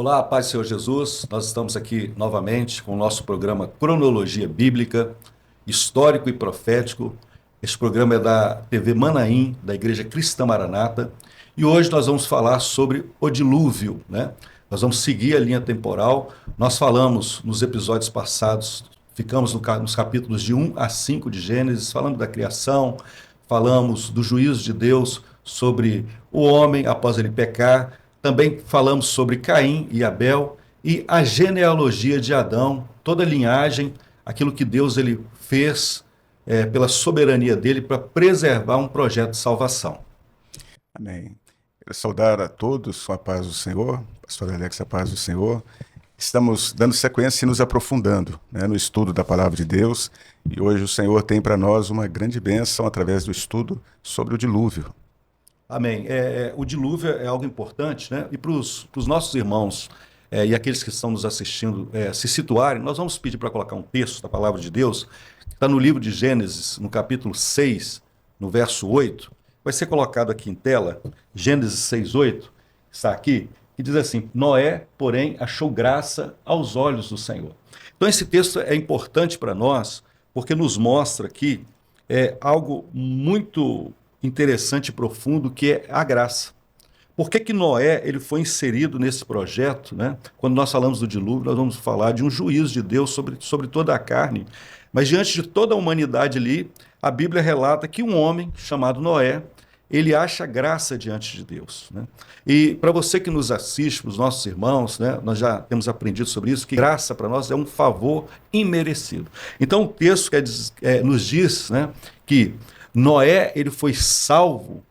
Olá, paz do Senhor Jesus. Nós estamos aqui novamente com o nosso programa Cronologia Bíblica, Histórico e Profético. Este programa é da TV Manaim, da Igreja Cristã Maranata. E hoje nós vamos falar sobre o dilúvio, né? Nós vamos seguir a linha temporal. Nós falamos nos episódios passados, ficamos nos capítulos de 1 a 5 de Gênesis, falando da criação, falamos do juízo de Deus sobre o homem após ele pecar. Também falamos sobre Caim e Abel e a genealogia de Adão, toda a linhagem, aquilo que Deus ele fez pela soberania dele para preservar um projeto de salvação. Amém. Quero saudar a todos com a paz do Senhor, pastor Alex, a paz do Senhor. Estamos dando sequência e nos aprofundando, no estudo da palavra de Deus, e hoje o Senhor tem para nós uma grande bênção através do estudo sobre o dilúvio. Amém. O dilúvio é algo importante, né? E para os nossos irmãos e aqueles que estão nos assistindo se situarem, nós vamos pedir para colocar um texto da palavra de Deus, que está no livro de Gênesis, no capítulo 6, no verso 8. Vai ser colocado aqui em tela, Gênesis 6:8, está aqui, que diz assim: Noé, porém, achou graça aos olhos do Senhor. Então esse texto é importante para nós, porque nos mostra aqui algo muito interessante e profundo, que é a graça. Por que Noé ele foi inserido nesse projeto, né? Quando nós falamos do dilúvio, nós vamos falar de um juízo de Deus sobre toda a carne. Mas diante de toda a humanidade ali, a Bíblia relata que um homem chamado Noé, ele acha graça diante de Deus, né? E para você que nos assiste, para os nossos irmãos, né, nós já temos aprendido sobre isso, que graça para nós é um favor imerecido. Então o texto nos diz, né, que Noé ele foi salvo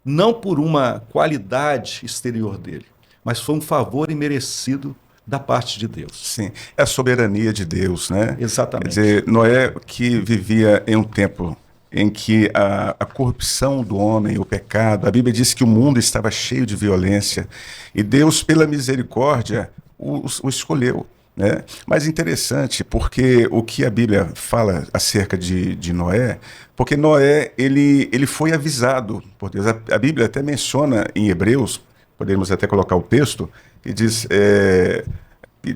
não por uma qualidade exterior dele, mas foi um favor imerecido da parte de Deus. Sim, é a soberania de Deus, né? Exatamente. Quer dizer, Noé que vivia em um tempo em que a corrupção do homem, o pecado, a Bíblia diz que o mundo estava cheio de violência e Deus, pela misericórdia, o escolheu. Né? Mas interessante, porque o que a Bíblia fala acerca de Noé, porque Noé ele foi avisado por Deus. A Bíblia até menciona em Hebreus, podemos até colocar o texto, que diz,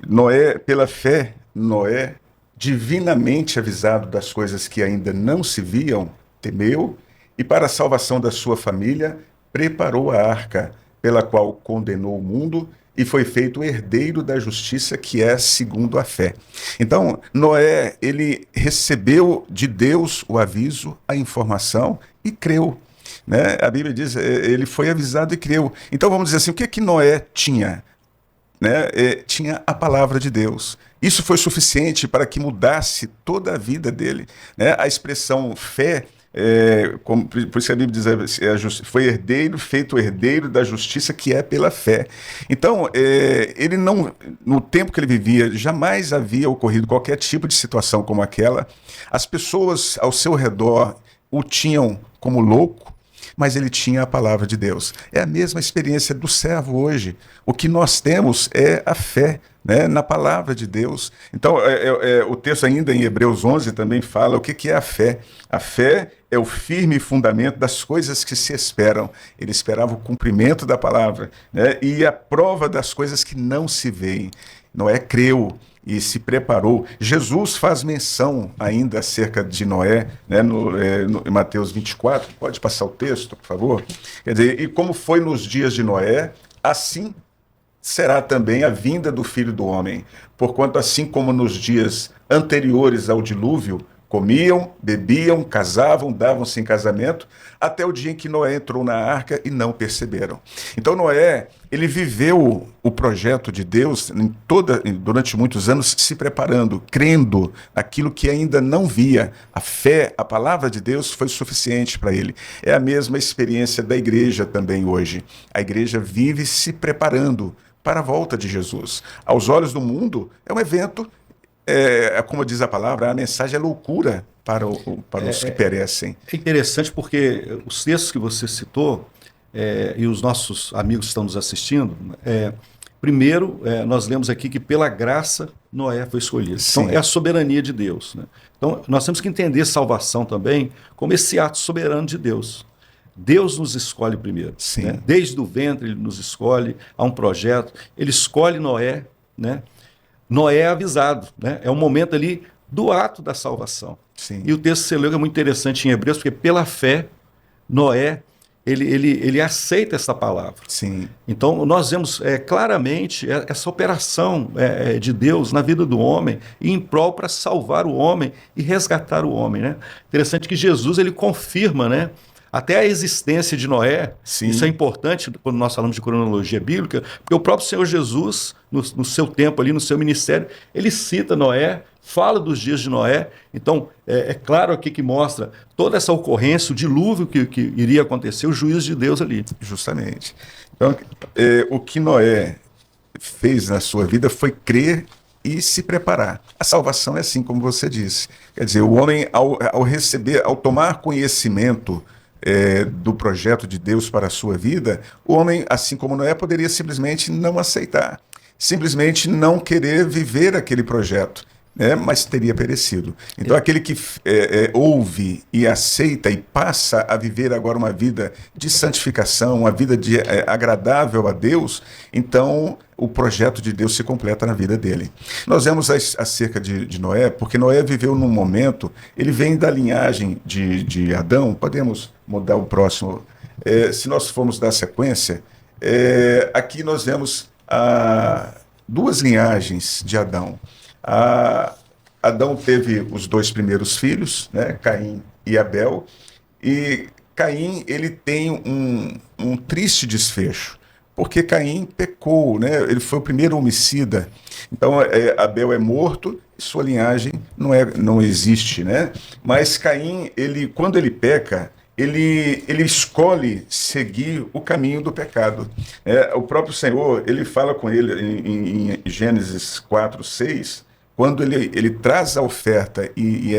Noé, pela fé, Noé, divinamente avisado das coisas que ainda não se viam, temeu, e para a salvação da sua família, preparou a arca, pela qual condenou o mundo, e foi feito herdeiro da justiça, que é segundo a fé. Então, Noé, ele recebeu de Deus o aviso, a informação, e creu. Né? A Bíblia diz, ele foi avisado e creu. Então, vamos dizer assim, o que Noé tinha? Né? Tinha a palavra de Deus. Isso foi suficiente para que mudasse toda a vida dele. Né? A expressão fé, por isso que a Bíblia diz, foi herdeiro, feito herdeiro da justiça, que é pela fé. Então, ele não, no tempo que ele vivia, jamais havia ocorrido qualquer tipo de situação como aquela. As pessoas ao seu redor o tinham como louco, mas ele tinha a palavra de Deus. É a mesma experiência do servo hoje. O que nós temos é a fé, né, na palavra de Deus. Então, o texto ainda em Hebreus 11 também fala o que é a fé. A fé é o firme fundamento das coisas que se esperam. Ele esperava o cumprimento da palavra, né, e a prova das coisas que não se veem. Noé creu e se preparou. Jesus faz menção ainda acerca de Noé, né, em Mateus 24, pode passar o texto, por favor? Quer dizer, e como foi nos dias de Noé, assim será também a vinda do Filho do Homem. Porquanto assim como nos dias anteriores ao dilúvio, comiam, bebiam, casavam, davam-se em casamento, até o dia em que Noé entrou na arca e não perceberam. Então Noé, ele viveu o projeto de Deus durante muitos anos, se preparando, crendo naquilo que ainda não via. A fé, a palavra de Deus foi suficiente para ele. É a mesma experiência da igreja também hoje. A igreja vive se preparando para a volta de Jesus. Aos olhos do mundo, é um evento, como diz a palavra, a mensagem é loucura para os que perecem. É interessante porque os textos que você citou, e os nossos amigos que estão nos assistindo, primeiro, nós lemos aqui que pela graça Noé foi escolhido. Sim. Então, é a soberania de Deus, né? Então, nós temos que entender salvação também como esse ato soberano de Deus. Deus nos escolhe primeiro. Sim. Né? Desde o ventre ele nos escolhe, há um projeto. Ele escolhe Noé. Né? Noé é avisado. Né? É o momento ali do ato da salvação. Sim. E o texto que você leu é muito interessante em Hebreus, porque pela fé, Noé, ele aceita essa palavra. Sim. Então, nós vemos claramente essa operação de Deus na vida do homem e em prol para salvar o homem e resgatar o homem. Né? Interessante que Jesus ele confirma, né, até a existência de Noé. Sim. Isso é importante quando nós falamos de cronologia bíblica, porque o próprio Senhor Jesus, no seu tempo ali, no seu ministério, ele cita Noé, fala dos dias de Noé. Então, é claro aqui que mostra toda essa ocorrência, o dilúvio que iria acontecer, o juízo de Deus ali. Justamente. Então, o que Noé fez na sua vida foi crer e se preparar. A salvação é assim, como você disse. Quer dizer, o homem, ao receber, ao tomar conhecimento do projeto de Deus para a sua vida, o homem, assim como Noé, poderia simplesmente não aceitar, simplesmente não querer viver aquele projeto. Mas teria perecido. Então, aquele que ouve e aceita e passa a viver agora uma vida de santificação, uma vida agradável a Deus, então o projeto de Deus se completa na vida dele. Nós vemos acerca de Noé, porque Noé viveu num momento, ele vem da linhagem de Adão. Podemos mudar o próximo. Se nós formos dar sequência, aqui nós vemos duas linhagens de Adão. Adão teve os dois primeiros filhos, né, Caim e Abel, e Caim ele tem um triste desfecho, porque Caim pecou, né, ele foi o primeiro homicida. Então Abel é morto e sua linhagem não existe, né? Mas Caim, quando ele peca, ele escolhe seguir o caminho do pecado. O próprio Senhor, ele fala com ele em Gênesis 4:6, quando ele traz a oferta e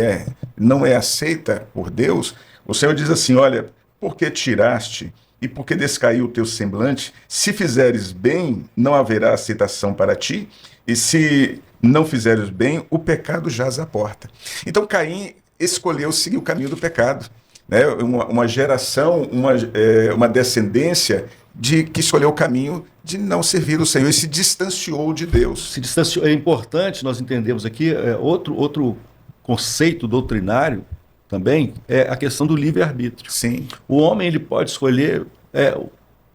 não é aceita por Deus, o Senhor diz assim: olha, porque tiraste e porque descaiu o teu semblante, se fizeres bem, não haverá aceitação para ti, e se não fizeres bem, o pecado jaz à porta. Então Caim escolheu seguir o caminho do pecado. Né? Uma geração, uma descendência que escolheu o caminho de não servir o Senhor e se distanciou de Deus. Se distanciou. É importante nós entendermos aqui outro conceito doutrinário também, é a questão do livre-arbítrio. Sim. O homem ele pode escolher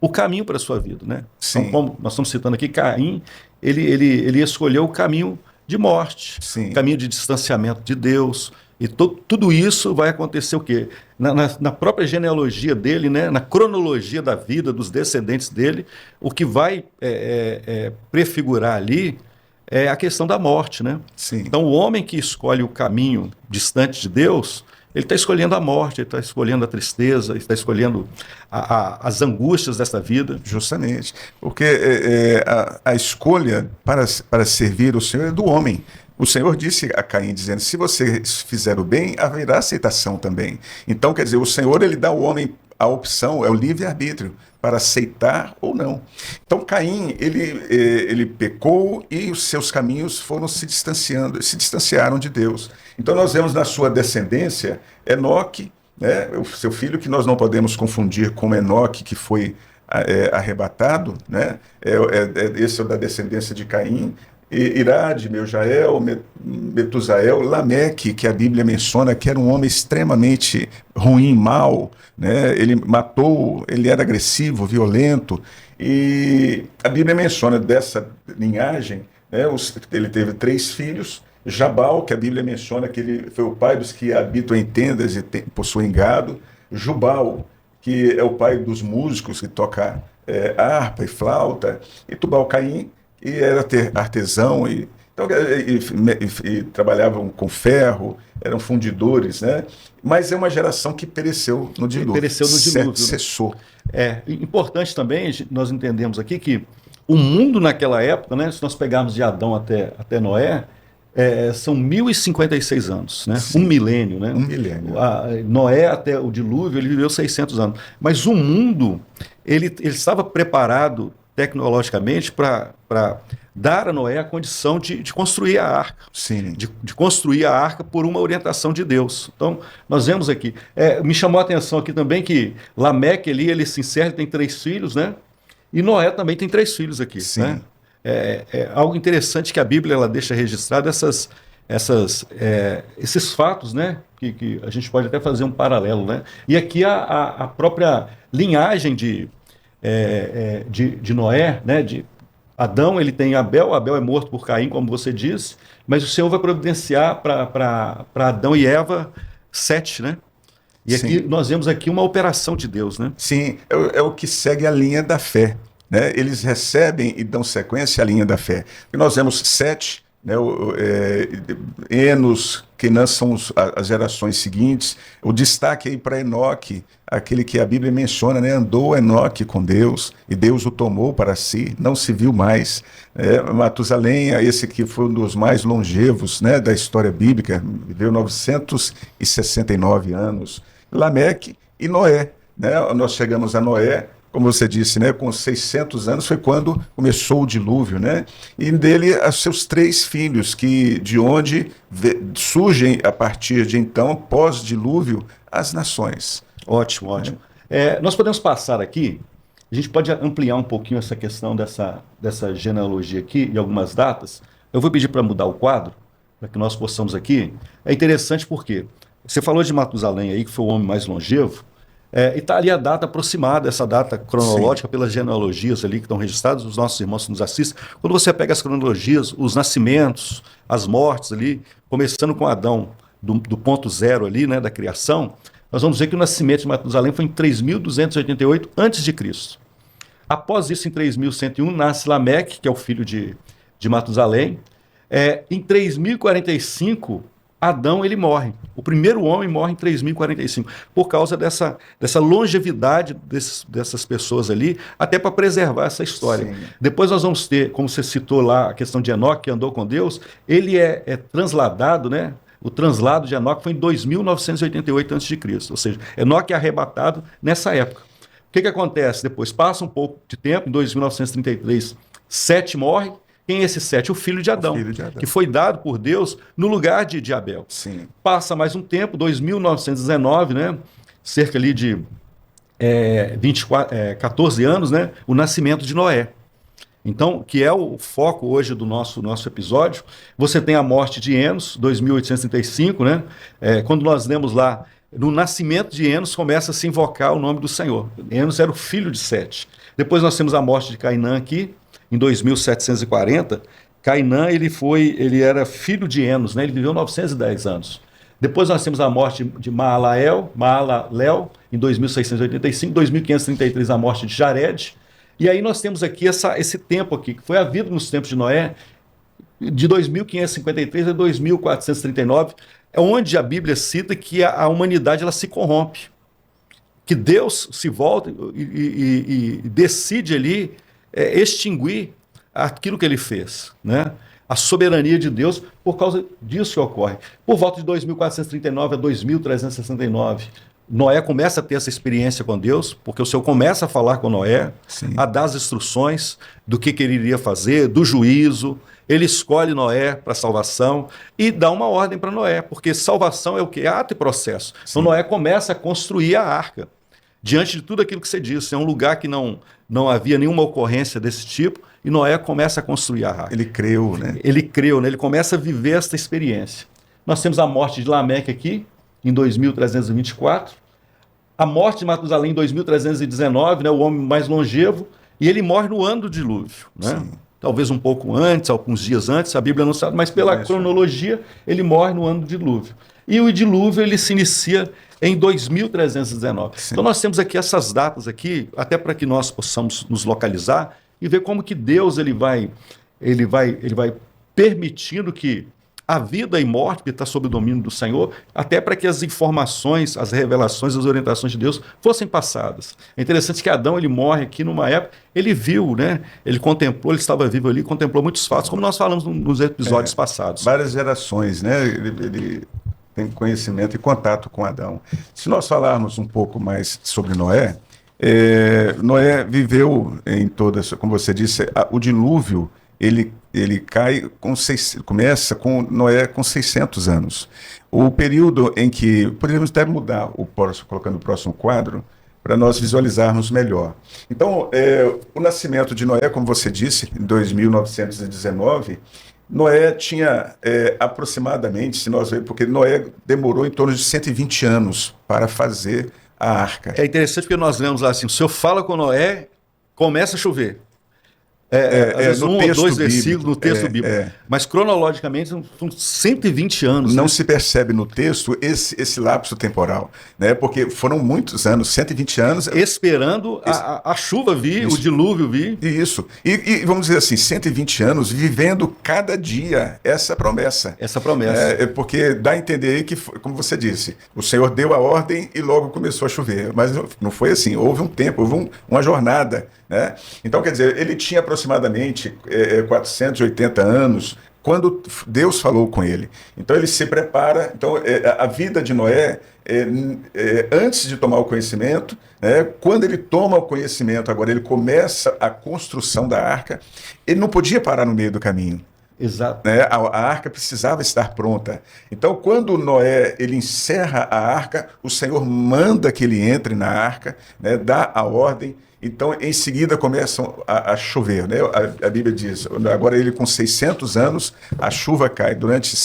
o caminho para a sua vida. Né? Sim. Então, como nós estamos citando aqui, Caim, ele escolheu o caminho de morte, Sim. o caminho de distanciamento de Deus. E tudo isso vai acontecer o quê? Na própria genealogia dele, né? Na cronologia da vida dos descendentes dele, o que vai prefigurar ali é a questão da morte. Né? Sim. Então, o homem que escolhe o caminho distante de Deus, ele está escolhendo a morte, ele está escolhendo a tristeza, ele está escolhendo as angústias dessa vida. Justamente. Porque a escolha para servir o Senhor é do homem. O Senhor disse a Caim, dizendo: se você fizer o bem, haverá aceitação também. Então, quer dizer, o Senhor ele dá ao homem a opção, é o livre-arbítrio, para aceitar ou não. Então, Caim, ele pecou e os seus caminhos foram se distanciaram de Deus. Então, nós vemos na sua descendência Enoque, né, o seu filho, que nós não podemos confundir com Enoque, que foi arrebatado, né? Esse é o da descendência de Caim. Irade, Meujael, Metusael, Lameque, que a Bíblia menciona que era um homem extremamente ruim, mau, né? Ele matou, ele era agressivo, violento, e a Bíblia menciona dessa linhagem, né? Ele teve 3 filhos, Jabal, que a Bíblia menciona que ele foi o pai dos que habitam em tendas e possuem gado, Jubal, que é o pai dos músicos que toca harpa e flauta, e Tubal-Caim, e era artesão, e trabalhavam com ferro, eram fundidores, né? Mas é uma geração que pereceu no dilúvio. Pereceu no dilúvio. Cessou. Importante também, nós entendemos aqui que o mundo naquela época, né, se nós pegarmos de Adão até Noé, são 1056 anos, né? Sim. Um milênio. Né? Um milênio. Noé até o dilúvio, ele viveu 600 anos. Mas o mundo, ele estava preparado tecnologicamente para dar a Noé a condição de construir a arca. Sim. De construir a arca por uma orientação de Deus. Então, nós vemos aqui. Me chamou a atenção aqui também que Lameque ele se encerra, ele tem 3 filhos, né? E Noé também tem 3 filhos aqui. Sim. Né? É algo interessante que a Bíblia ela deixa registrado esses fatos, né? Que a gente pode até fazer um paralelo, né? E aqui a própria linhagem de Noé, né? De Adão, ele tem Abel é morto por Caim, como você disse, mas o Senhor vai providenciar para Adão e Eva 7, né? E aqui Sim. nós vemos aqui uma operação de Deus, né? Sim, é o que segue a linha da fé, né? Eles recebem e dão sequência à linha da fé. E nós vemos 7, né? Enos, Quenã são as gerações seguintes. O destaque aí para Enoque, aquele que a Bíblia menciona, né? Andou Enoque com Deus e Deus o tomou para si, não se viu mais. Matusalém, esse que foi um dos mais longevos, né, da história bíblica, viveu 969 anos. Lameque e Noé, né? Nós chegamos a Noé, como você disse, né, com 600 anos foi quando começou o dilúvio, né? E dele os seus 3 filhos, de onde surgem a partir de então, pós-dilúvio, as nações. Ótimo, ótimo. Nós podemos passar aqui, a gente pode ampliar um pouquinho essa questão dessa genealogia aqui e algumas datas. Eu vou pedir para mudar o quadro, para que nós possamos aqui. É interessante porque você falou de Matusalém aí, que foi o homem mais longevo, e está ali a data aproximada, essa data cronológica, sim, pelas genealogias ali que estão registradas, os nossos irmãos que nos assistem. Quando você pega as cronologias, os nascimentos, as mortes ali, começando com Adão, do ponto zero ali, né, da criação, nós vamos ver que o nascimento de Matusalém foi em 3.288 a.C. Após isso, em 3.101, nasce Lameque, que é o filho de Matusalém. Em 3.045, Adão ele morre. O primeiro homem morre em 3.045, por causa dessa longevidade dessas pessoas ali, até para preservar essa história. Sim. Depois nós vamos ter, como você citou lá, a questão de Enoque, que andou com Deus, ele é transladado, né? O translado de Enoque foi em 2.988 a.C., ou seja, Enoque é arrebatado nessa época. O que acontece depois? Passa um pouco de tempo, em 2.933, Sete morre. Quem é esse Sete? O filho de Adão, que foi dado por Deus no lugar de Abel. Sim. Passa mais um tempo, 2.919, né? Cerca ali de 14 anos, né? O nascimento de Noé. Então, que é o foco hoje do nosso episódio. Você tem a morte de Enos, 2.835, né? Quando nós lemos lá, no nascimento de Enos, começa a se invocar o nome do Senhor. Enos era o filho de Sete. Depois nós temos a morte de Cainã aqui, em 2740, Cainã ele era filho de Enos, né? Ele viveu 910 anos. Depois nós temos a morte de Maalalel, em 2685, 2533 a morte de Jared. E aí nós temos aqui esse tempo aqui, que foi a vida nos tempos de Noé, de 2553 a 2439, é onde a Bíblia cita que a humanidade ela se corrompe. Que Deus se volta e decide ali extinguir aquilo que ele fez, né? A soberania de Deus, por causa disso que ocorre. Por volta de 2439 a 2369, Noé começa a ter essa experiência com Deus, porque o Senhor começa a falar com Noé, sim, a dar as instruções do que ele iria fazer, do juízo. Ele escolhe Noé para salvação e dá uma ordem para Noé, porque salvação é o que? Ato e processo. Sim. Então Noé começa a construir a arca. Diante de tudo aquilo que você disse, é um lugar que não havia nenhuma ocorrência desse tipo, e Noé começa a construir a arca. Ele creu, né? Ele creu, né? Ele começa a viver esta experiência. Nós temos a morte de Lameque aqui, em 2324, a morte de Matusalém em 2319, né? O homem mais longevo, e ele morre no ano do dilúvio, né? Sim. Talvez um pouco antes, alguns dias antes, a Bíblia não sabe, mas pela cronologia, ele morre no ano do dilúvio. E o dilúvio, ele se inicia em 2319. Sim. Então nós temos aqui essas datas aqui, até para que nós possamos nos localizar e ver como que Deus ele vai permitindo que a vida e morte, que está sob o domínio do Senhor, até para que as informações, as revelações, as orientações de Deus fossem passadas. É interessante que Adão ele morre aqui numa época, ele viu, né? Ele contemplou, ele estava vivo ali, contemplou muitos fatos, como nós falamos nos episódios passados. Várias gerações, né? Ele tem conhecimento e contato com Adão. Se nós falarmos um pouco mais sobre Noé, Noé viveu em todas, como você disse, o dilúvio, ele cai começa com Noé com 600 anos. O período em que, poderíamos até mudar colocando o próximo quadro, para nós visualizarmos melhor. Então, o nascimento de Noé, como você disse, em 2919, Noé tinha aproximadamente, se nós vermos, porque Noé demorou em torno de 120 anos para fazer a arca. É interessante porque nós lemos lá assim, o Senhor fala com Noé, começa a chover. Às vezes no um ou texto dois bíblico, versículos no texto bíblico. Mas cronologicamente são 120 anos. Não né? se percebe no texto esse lapso temporal, né? Porque foram muitos anos, 120 anos. Esperando a chuva vir, o dilúvio vir. Isso. E vamos dizer assim, 120 anos vivendo cada dia essa promessa. Essa promessa. Porque dá a entender que, como você disse, o Senhor deu a ordem e logo começou a chover. Mas não foi assim, houve um tempo, houve uma jornada. Né? Então, quer dizer, ele tinha aproximadamente 480 anos quando Deus falou com ele. Então, ele se prepara. Então, a vida de Noé, antes de tomar o conhecimento, quando ele toma o conhecimento, agora ele começa a construção da arca, ele não podia parar no meio do caminho. Exato. A arca precisava estar pronta. Então, quando Noé ele encerra a arca, o Senhor manda que ele entre na arca, dá a ordem. Então, em seguida, começam a chover. Né? A Bíblia diz, agora ele com 600 anos, a chuva cai durante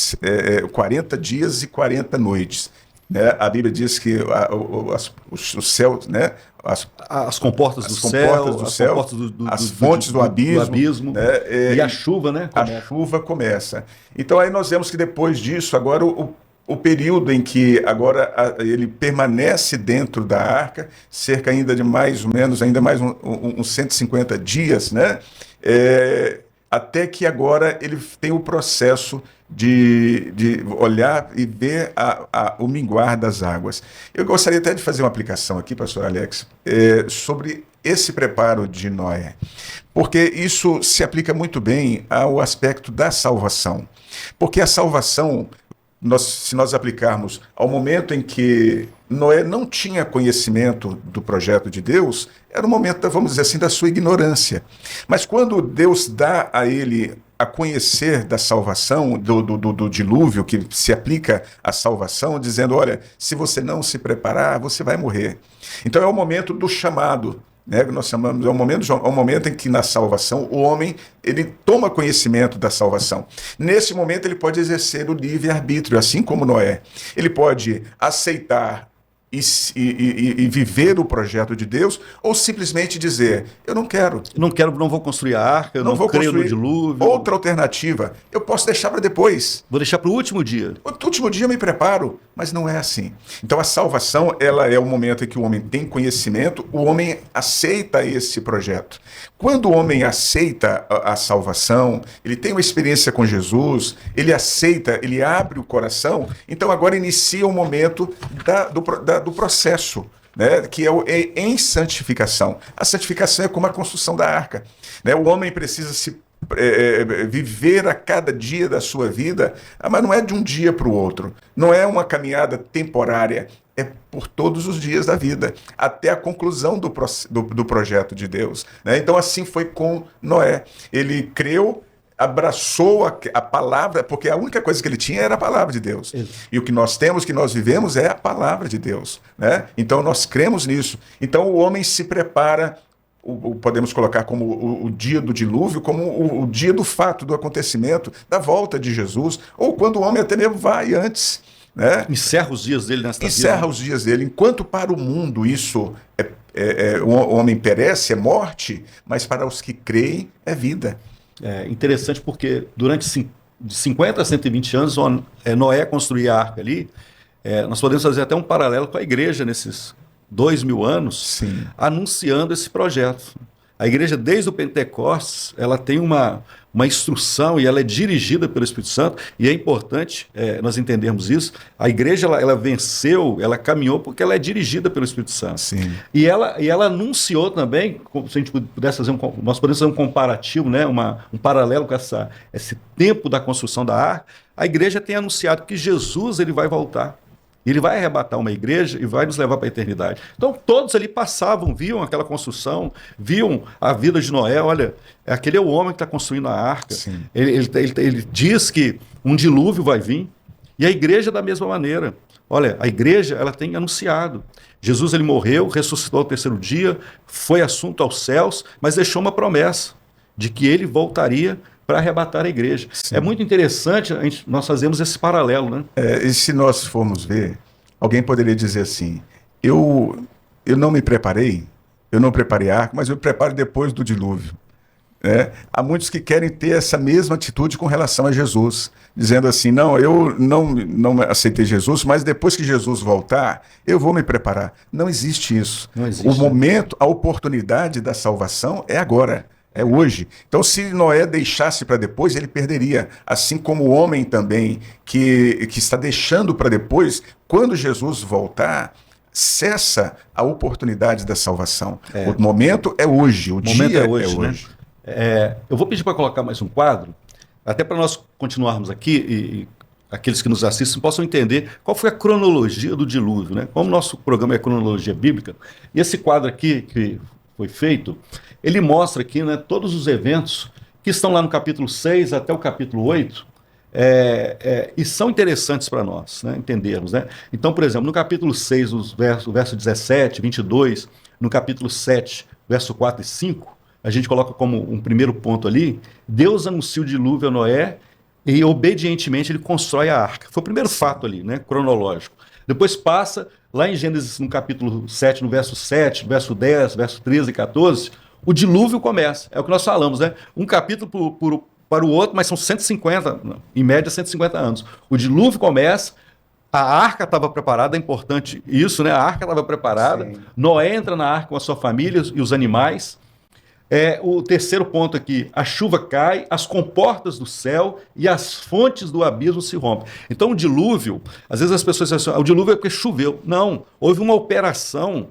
40 dias e 40 noites. Né? A Bíblia diz que o céu, né? As comportas do céu, as fontes do abismo, né? E a chuva, né? A chuva começa. Então, aí nós vemos que depois disso, agora o período em que agora ele permanece dentro da arca, cerca ainda de mais ou menos, ainda mais uns 150 dias, né? Até que agora ele tem o processo de olhar e ver o minguar das águas. Eu gostaria até de fazer uma aplicação aqui, pastor Alex, sobre esse preparo de Noé, porque isso se aplica muito bem ao aspecto da salvação. Porque a salvação, se nós aplicarmos ao momento em que Noé não tinha conhecimento do projeto de Deus, era o momento, vamos dizer assim, da sua ignorância. Mas quando Deus dá a ele a conhecer da salvação, do dilúvio, que se aplica à salvação, dizendo, olha, se você não se preparar, você vai morrer. Então é o momento do chamado. Né, que nós chamamos, é um momento em que na salvação o homem ele toma conhecimento da salvação. Nesse momento ele pode exercer o livre-arbítrio, assim como Noé. Ele pode aceitar e viver o projeto de Deus, ou simplesmente dizer, eu não quero. Não vou construir a arca, eu não vou creio no dilúvio. Outra alternativa, eu posso deixar para depois. Vou deixar para o último dia. No último dia eu me preparo, mas não é assim. Então a salvação, ela é o momento em que o homem tem conhecimento, o homem aceita esse projeto. Quando o homem aceita a salvação, ele tem uma experiência com Jesus, ele aceita, ele abre o coração, então agora inicia o momento do processo, né, que é em santificação. A santificação é como a construção da arca. Né? O homem precisa viver a cada dia da sua vida, mas não é de um dia para o outro, não é uma caminhada temporária, é por todos os dias da vida, até a conclusão do projeto de Deus. Né? Então assim foi com Noé. Ele creu, abraçou a palavra, porque a única coisa que ele tinha era a palavra de Deus. Isso. E o que nós temos, que nós vivemos, é a palavra de Deus. Né? Então nós cremos nisso. Então o homem se prepara, podemos colocar como o dia do dilúvio, como o dia do fato, do acontecimento, da volta de Jesus, ou quando o homem até mesmo vai antes. Né? Encerra os dias dele nesta vida. Encerra os dias dele. Enquanto para o mundo isso o homem perece, é morte, mas para os que creem é vida. É interessante porque durante de 50 a 120 anos, Noé construía a arca ali. Nós podemos fazer até um paralelo com a igreja nesses 2000 anos, sim, anunciando esse projeto. A igreja, desde o Pentecostes, ela tem uma instrução e ela é dirigida pelo Espírito Santo, e é importante nós entendermos isso. A igreja ela venceu, ela caminhou porque ela é dirigida pelo Espírito Santo. Sim. E ela anunciou também, se a gente pudesse fazer nós podemos fazer um comparativo, né, um paralelo com esse tempo da construção da arca. A igreja tem anunciado que Jesus ele vai voltar. Ele vai arrebatar uma igreja e vai nos levar para a eternidade. Então, todos ali passavam, viam aquela construção, viam a vida de Noé. Olha, aquele é o homem que está construindo a arca. Ele diz que um dilúvio vai vir. E a igreja da mesma maneira. Olha, a igreja ela tem anunciado. Jesus ele morreu, ressuscitou ao terceiro dia, foi assunto aos céus, mas deixou uma promessa de que ele voltaria para arrebatar a igreja. Sim. É muito interessante nós fazemos esse paralelo, né? E se nós formos ver, alguém poderia dizer assim, eu não me preparei, eu não preparei a arca, mas eu preparo depois do dilúvio. Há muitos que querem ter essa mesma atitude com relação a Jesus, dizendo assim, não, eu não aceitei Jesus, mas depois que Jesus voltar, eu vou me preparar. Não existe isso. Não existe, o momento, a oportunidade da salvação é agora, é hoje. Então, se Noé deixasse para depois, ele perderia. Assim como o homem também, que está deixando para depois, quando Jesus voltar, cessa a oportunidade da salvação. O momento é hoje, o dia é hoje. Né? Eu vou pedir para colocar mais um quadro, até para nós continuarmos aqui e aqueles que nos assistem possam entender qual foi a cronologia do dilúvio, né? Como o nosso programa é cronologia bíblica, e esse quadro aqui que foi feito, ele mostra aqui, né, todos os eventos que estão lá no capítulo 6 até o capítulo 8, e são interessantes para nós, né, entendermos. Né? Então, por exemplo, no capítulo 6, o verso 17, 22, no capítulo 7, verso 4 e 5, a gente coloca como um primeiro ponto ali, Deus anuncia o dilúvio a Noé e obedientemente ele constrói a arca. Foi o primeiro fato ali, né, cronológico. Depois passa, lá em Gênesis, no capítulo 7, no verso 7, verso 10, verso 13 e 14, o dilúvio começa. É o que nós falamos, né? Um capítulo para o outro, mas são 150, em média 150 anos. O dilúvio começa, a arca estava preparada, é importante isso, né? A arca estava preparada, sim. Noé entra na arca com a sua família e os animais. O terceiro ponto aqui, a chuva cai, as comportas do céu e as fontes do abismo se rompem. Então o dilúvio, às vezes as pessoas dizem assim, o dilúvio é porque choveu. Não, houve uma operação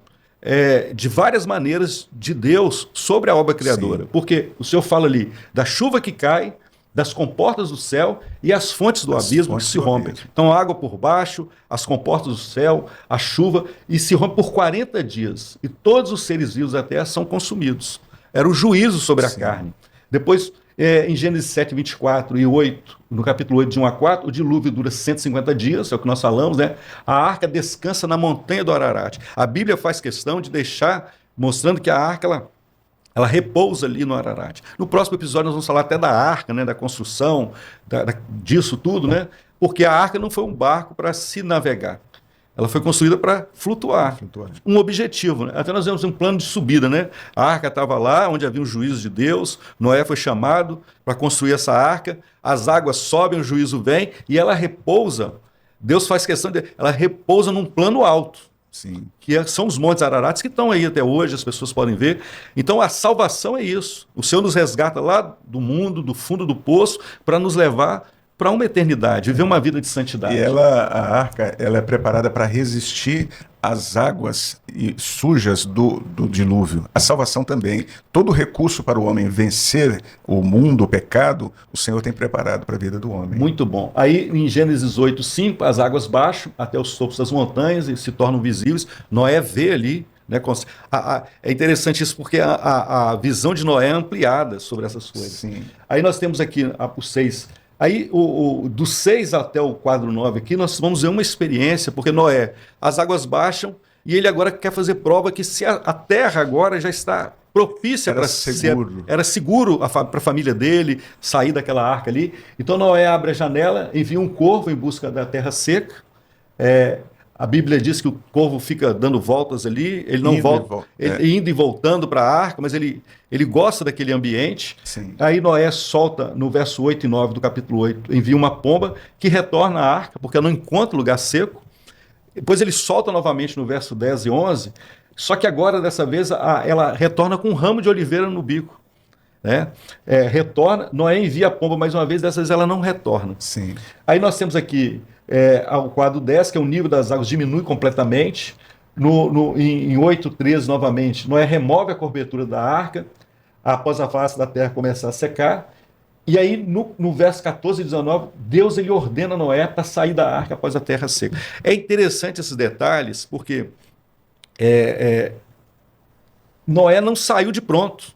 de várias maneiras de Deus sobre a obra criadora. Sim. Porque o Senhor fala ali da chuva que cai, das comportas do céu e as fontes do abismo que se rompem. Então a água por baixo, as comportas do céu, a chuva, e se rompe por 40 dias. E todos os seres vivos da terra são consumidos. Era o juízo sobre a carne. Depois, em Gênesis 7, 24 e 8, no capítulo 8, de 1 a 4, o dilúvio dura 150 dias, é o que nós falamos, né? A arca descansa na montanha do Ararat. A Bíblia faz questão de deixar, mostrando que a arca, ela repousa ali no Ararat. No próximo episódio nós vamos falar até da arca, né? Da construção, disso tudo, né? Porque a arca não foi um barco para se navegar. Ela foi construída para flutuar. Um objetivo. Né? Até nós vemos um plano de subida. Né? A arca estava lá, onde havia o juízo de Deus. Noé foi chamado para construir essa arca. As águas sobem, o juízo vem e ela repousa. Deus faz questão de... Ela repousa num plano alto. Sim. Que são os montes Ararates que estão aí até hoje, as pessoas podem ver. Então a salvação é isso. O Senhor nos resgata lá do mundo, do fundo do poço, para nos levar para uma eternidade, viver uma vida de santidade. E a arca, ela é preparada para resistir às águas sujas do dilúvio. A salvação também. Todo recurso para o homem vencer o mundo, o pecado, o Senhor tem preparado para a vida do homem. Muito bom. Aí em Gênesis 8, 5, as águas baixam até os topos das montanhas e se tornam visíveis. Noé vê ali. Né? É interessante isso porque a visão de Noé é ampliada sobre essas coisas. Sim. Aí nós temos aqui o 6. Aí, do 6 até o quadro 9 aqui, nós vamos ver uma experiência, porque Noé, as águas baixam, e ele agora quer fazer prova que se a terra agora já está propícia para ser... Era seguro para a família dele sair daquela arca ali. Então Noé abre a janela, envia um corvo em busca da terra seca. A Bíblia diz que o corvo fica dando voltas ali, ele não volta, indo e voltando para a arca, mas ele gosta daquele ambiente. Sim. Aí Noé solta, no verso 8 e 9 do capítulo 8, envia uma pomba que retorna à arca, porque ela não encontra lugar seco. Depois ele solta novamente no verso 10 e 11, só que agora, dessa vez, ela retorna com um ramo de oliveira no bico. Né? Retorna, Noé envia a pomba mais uma vez, dessa vez ela não retorna. Sim. Aí nós temos aqui o quadro 10, que é o nível das águas diminui completamente. Em 8:13 novamente, Noé remove a cobertura da arca, após a face da terra começar a secar. E aí, no verso 14 e 19, Deus ele ordena Noé para sair da arca após a terra seca. É interessante esses detalhes, porque Noé não saiu de pronto.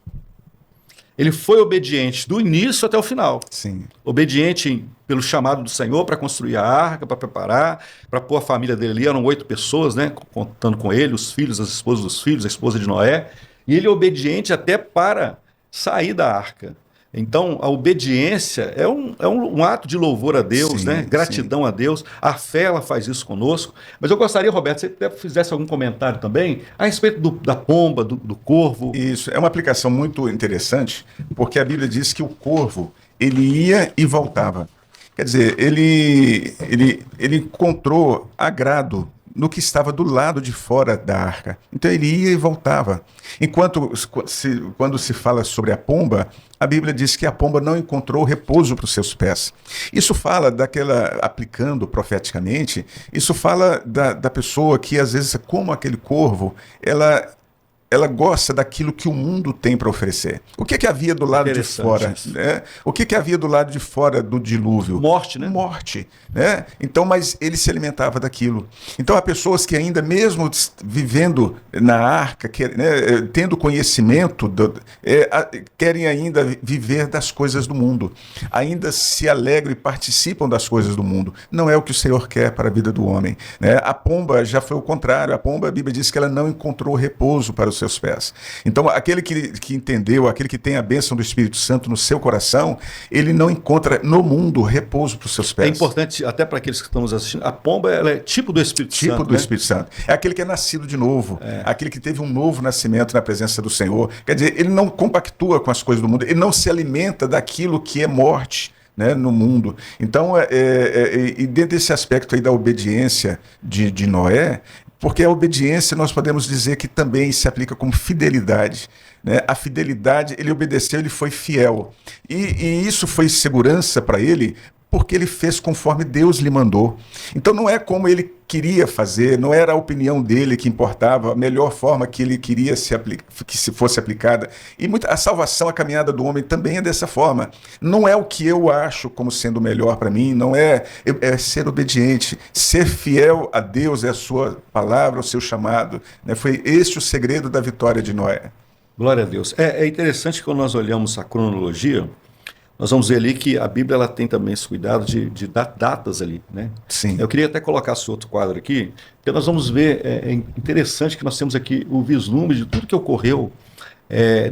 Ele foi obediente do início até o final. Sim. Obediente pelo chamado do Senhor para construir a arca, para preparar, para pôr a família dele ali. Eram 8 pessoas, né? Contando com ele, os filhos, as esposas dos filhos, a esposa de Noé. E ele é obediente até para sair da arca. Então, a obediência é um ato de louvor a Deus, Sim, né? Gratidão a Deus. A fé, ela faz isso conosco. Mas eu gostaria, Roberto, se você fizesse algum comentário também a respeito da pomba, do corvo. Isso é uma aplicação muito interessante, porque a Bíblia diz que o corvo, ele ia e voltava. Quer dizer, ele encontrou agrado no que estava do lado de fora da arca. Então ele ia e voltava. Quando se fala sobre a pomba, a Bíblia diz que a pomba não encontrou repouso para os seus pés. Isso fala aplicando profeticamente, isso fala da pessoa que às vezes, como aquele corvo, ela gosta daquilo que o mundo tem para oferecer. O que havia do lado de fora? Né? O que havia do lado de fora do dilúvio? Morte, né? Morte. Né? Então, mas ele se alimentava daquilo. Então, há pessoas que ainda mesmo vivendo na arca, tendo conhecimento, querem ainda viver das coisas do mundo. Ainda se alegram e participam das coisas do mundo. Não é o que o Senhor quer para a vida do homem. Né? A pomba já foi o contrário. A pomba, a Bíblia diz que ela não encontrou repouso para os seus pés. Então, aquele que entendeu, aquele que tem a bênção do Espírito Santo no seu coração, ele não encontra no mundo repouso para os seus pés. É importante, até para aqueles que estamos assistindo, a pomba ela é tipo do Espírito Santo. Tipo do Espírito Santo. É aquele que é nascido de novo, aquele que teve um novo nascimento na presença do Senhor. Quer dizer, ele não compactua com as coisas do mundo, ele não se alimenta daquilo que é morte. Né, no mundo. Então, e dentro desse aspecto aí da obediência de Noé, porque a obediência nós podemos dizer que também se aplica como fidelidade. Né? A fidelidade, ele obedeceu, ele foi fiel. E isso foi segurança para ele, porque ele fez conforme Deus lhe mandou. Então não é como ele queria fazer, não era a opinião dele que importava, a melhor forma que ele queria que se fosse aplicada. E a salvação, a caminhada do homem também é dessa forma. Não é o que eu acho como sendo melhor para mim, não é ser obediente, ser fiel a Deus, é a sua palavra, o seu chamado. Né? Foi este o segredo da vitória de Noé. Glória a Deus. É interessante que quando nós olhamos a cronologia, nós vamos ver ali que a Bíblia ela tem também esse cuidado de dar datas ali, né? Sim. Eu queria até colocar esse outro quadro aqui, porque nós vamos ver, é interessante que nós temos aqui o vislumbre de tudo que ocorreu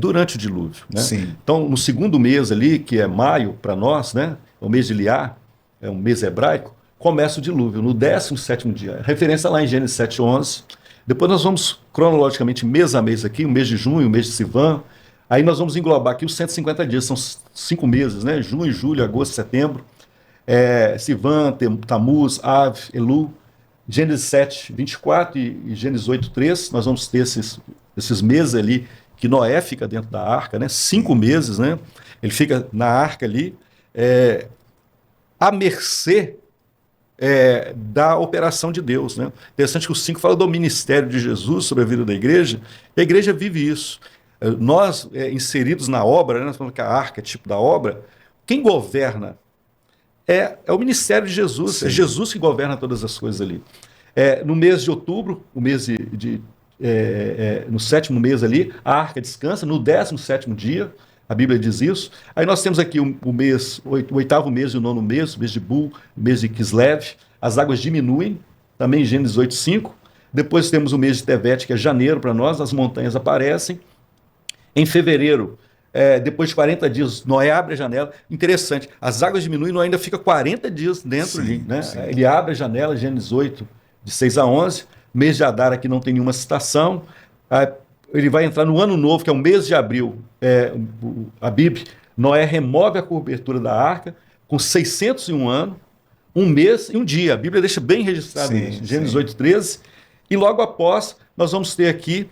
durante o dilúvio, né? Sim. Então, no segundo mês ali, que é maio para nós, né? O mês de Liá, é um mês hebraico, começa o dilúvio, no 17º dia. Referência lá em Gênesis 7:11. Depois nós vamos cronologicamente mês a mês aqui, o mês de junho, o mês de Sivan. Aí nós vamos englobar aqui os 150 dias, são 5 meses, né? Junho, julho, agosto, setembro. Sivan, Tamuz, Av, Elu, Gênesis 7, 24 e Gênesis 8, 3. Nós vamos ter esses meses ali que Noé fica dentro da arca, né? 5 meses, né? Ele fica na arca ali, à mercê da operação de Deus, né? Interessante que o 5 fala do ministério de Jesus sobre a vida da igreja, e a igreja vive isso. Nós, inseridos na obra, né, nós falamos que a arca é tipo da obra, quem governa é o ministério de Jesus. Sim. É Jesus que governa todas as coisas ali. No mês de outubro, o mês no 7º mês ali, a arca descansa, no 17º dia, a Bíblia diz isso. Aí nós temos aqui o 8º mês e o 9º mês, o mês de Bul, o mês de Kislev, as águas diminuem, também em Gênesis 8:5. Depois temos o mês de Tevet, que é janeiro para nós, as montanhas aparecem. Em fevereiro, depois de 40 dias, Noé abre a janela. Interessante, as águas diminuem, Noé ainda fica 40 dias dentro ali. Né? Ele abre a janela, Gênesis 8, de 6 a 11. Mês de Adar aqui não tem nenhuma citação. Ele vai entrar no ano novo, que é o mês de abril. A Bíblia, Noé remove a cobertura da arca com 601 anos, um mês e um dia. A Bíblia deixa bem registrado isso, Gênesis 8:13. E logo após, nós vamos ter aqui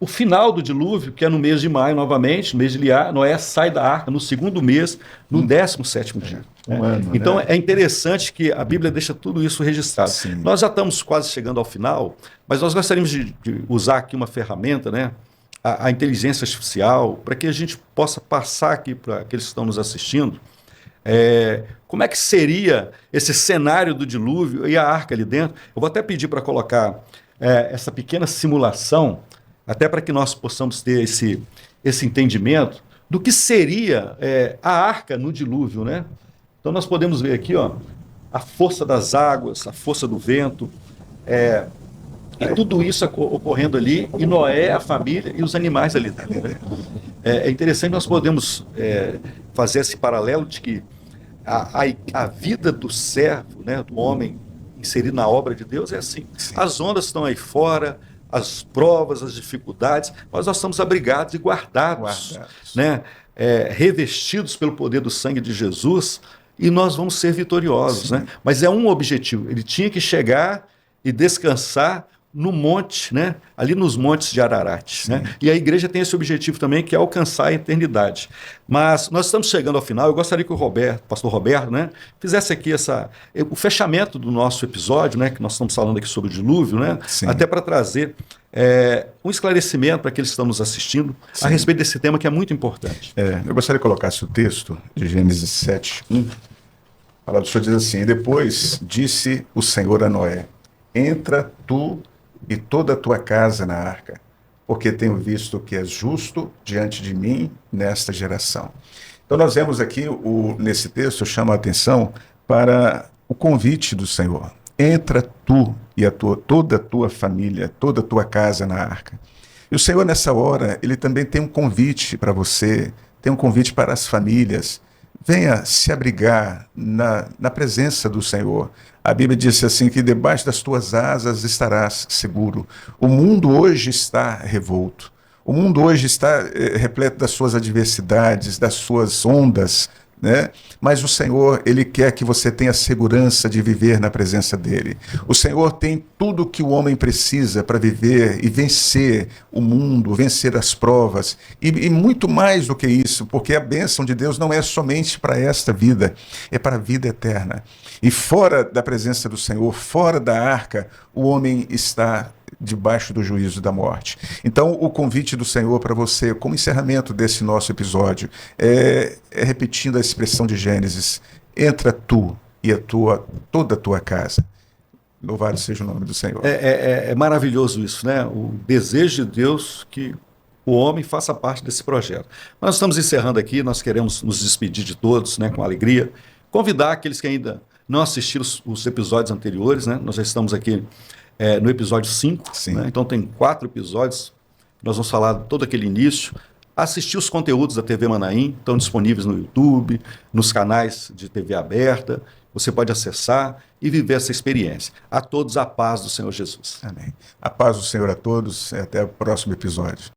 o final do dilúvio, que é no mês de maio, novamente, no mês de Liá. Noé sai da arca no 2º mês, no 17º dia. Ano, então, né? é interessante que a Bíblia deixa tudo isso registrado. Sim. Nós já estamos quase chegando ao final, mas nós gostaríamos de usar aqui uma ferramenta, né, a inteligência artificial, para que a gente possa passar aqui para aqueles que estão nos assistindo, como é que seria esse cenário do dilúvio e a arca ali dentro. Eu vou até pedir para colocar essa pequena simulação, até para que nós possamos ter esse entendimento do que seria a arca no dilúvio, né? Então nós podemos ver aqui, ó, a força das águas, a força do vento, e tudo isso ocorrendo ali, e Noé, a família e os animais ali dentro, né? É interessante, nós podemos fazer esse paralelo de que a vida do servo, né, do homem inserido na obra de Deus é assim. Sim. As ondas estão aí fora, as provas, as dificuldades, mas nós estamos abrigados e guardados. Né, revestidos pelo poder do sangue de Jesus, e nós vamos ser vitoriosos. Né? Mas é um objetivo, ele tinha que chegar e descansar no monte, né? Ali nos montes de Ararat. Né? E a igreja tem esse objetivo também, que é alcançar a eternidade. Mas nós estamos chegando ao final, eu gostaria que o pastor Roberto, né, fizesse aqui o fechamento do nosso episódio, né, que nós estamos falando aqui sobre o dilúvio, né, até para trazer um esclarecimento para aqueles que estão nos assistindo a respeito desse tema que é muito importante. Eu gostaria que colocasse o texto de Gênesis 7:1. A palavra do Senhor diz assim: depois disse o Senhor a Noé: entra tu e toda a tua casa na arca, porque tenho visto que és justo diante de mim nesta geração. Então nós vemos aqui, nesse texto, eu chamo a atenção para o convite do Senhor. Entra tu e toda a tua família, toda a tua casa na arca. E o Senhor, nessa hora, ele também tem um convite para você, tem um convite para as famílias. Venha se abrigar na presença do Senhor. A Bíblia diz assim que debaixo das tuas asas estarás seguro. O mundo hoje está revolto. O mundo hoje está repleto das suas adversidades, das suas ondas, né? Mas o Senhor, ele quer que você tenha segurança de viver na presença dele. O Senhor tem tudo que o homem precisa para viver e vencer o mundo, vencer as provas, e muito mais do que isso, porque a bênção de Deus não é somente para esta vida, é para a vida eterna. E fora da presença do Senhor, fora da arca, o homem está debaixo do juízo da morte. Então, o convite do Senhor para você, como encerramento desse nosso episódio, é repetindo a expressão de Gênesis: entra tu e toda a tua casa. Louvado seja o nome do Senhor. É maravilhoso isso, né? O desejo de Deus que o homem faça parte desse projeto. Nós estamos encerrando aqui, nós queremos nos despedir de todos, né, com alegria. Convidar aqueles que ainda não assistiram os episódios anteriores, né? Nós já estamos aqui no episódio 5, né? Então tem 4 episódios, nós vamos falar de todo aquele início. Assistir os conteúdos da TV Manaim, estão disponíveis no YouTube, nos canais de TV aberta, você pode acessar e viver essa experiência. A todos a paz do Senhor Jesus. Amém. A paz do Senhor a todos, até o próximo episódio.